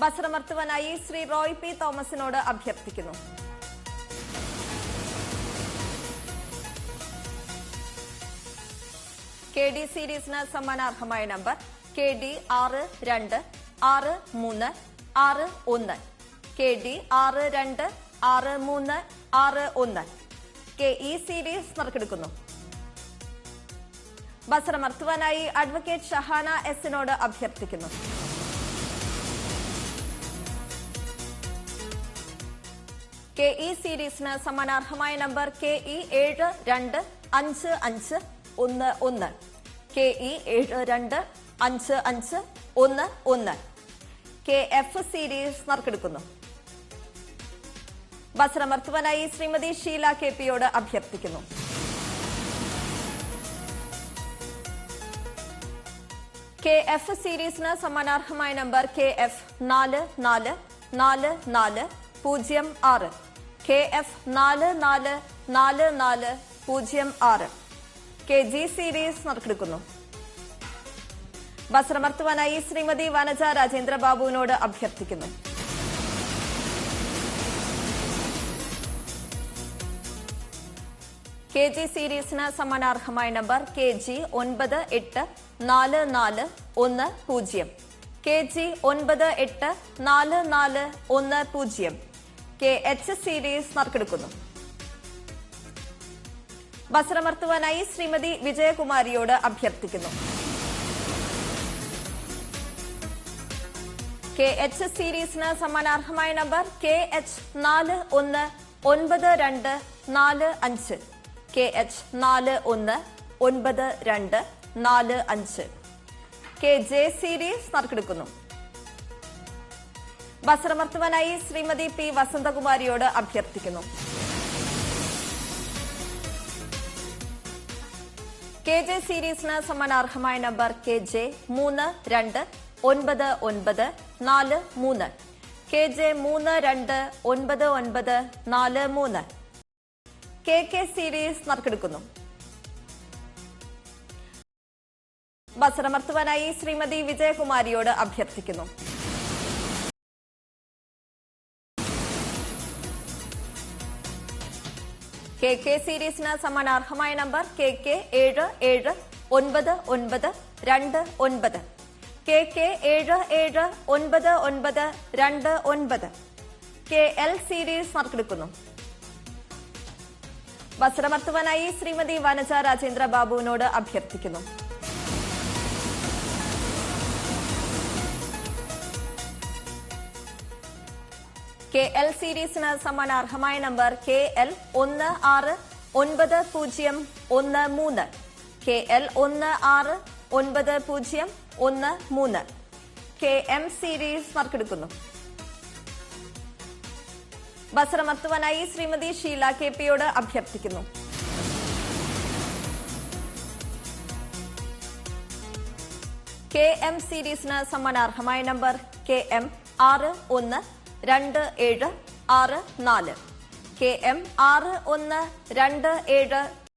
ബസറമർത്തുവാനായി Shri Roy P തോമസിനോട് അഭ്യർത്ഥിക്കുന്നു. KD സീരീസിന് സമ്മാനാർഹമായ number KD 626361 KD 626361 KE series നറുക്കെടുക്കുന്നു. ബസറമർത്തുവാനായി അഡ്വക്കേറ്റ് ഷഹാന എസിനോട് അഭ്യർത്ഥിക്കുന്നു. KE സീരീസിന് സമ്മാനാർഹമായ number KE 725511 KE 725511 KF series നറുക്കെടുക്കുന്നു. ബസറമർത്തുവാനായി ശ്രീമതി ഷീല KP യോട് അഭ്യർത്ഥിക്കുന്നു. KF സീരീസിന് സമ്മാനാർഹമായ number KF 444406 KF 444406 KG series നറുക്കെടുക്കുന്നു. ബസറമർത്തുവാനായി ശ്രീമതി വനജ രാജേന്ദ്ര ബാബുവിനോട് അഭ്യർത്ഥിക്കുന്നു. KG സീരീസിന് സമ്മാനാർഹമായ number KG 984410 KG 984410 KH series നറുക്കെടുക്കുന്നു. ബസറമർത്തുവാനായി ശ്രീമതി വിജയകുമാരിയോട് അഭ്യർത്ഥിക്കുന്നു. KH സീരീസിന് സമ്മാനാർഹമായ number KH 419245 KH 419245 KJ series നറുക്കെടുക്കുന്നു. ബസറമർത്തുവാനായി ശ്രീമതി P വസന്തകുമാരിയോട് അഭ്യർത്ഥിക്കുന്നു. KJ സീരീസിന് സമ്മാനാർഹമായ number KJ 329943 KJ 329943 KK series നറുക്കെടുക്കുന്നു. ബസറമർത്തുവാനായി ശ്രീമതി വിജയകുമാരിയോട് അഭ്യർത്ഥിക്കുന്നു. KK സീരീസിന് സമ്മാനാർഹമായ number KK 779929 KK 779929 KL series നറുക്കെടുക്കുന്നു. ബസറമർത്തുവാനായി ശ്രീമതി വനജ രാജേന്ദ്ര ബാബുവിനോട് അഭ്യർത്ഥിക്കുന്നു. KL സീരീസിന് സമ്മാനാർഹമായ number KL 169013 KL 169013 KM series നറുക്കെടുക്കുന്നു. ബസറമർത്തുവാനായി ശ്രീമതി ഷീല KP യോട് അഭ്യർത്ഥിക്കുന്നു. KM സീരീസിന് സമ്മാനാർഹമായ നമ്പർ KM 612764 KM 612764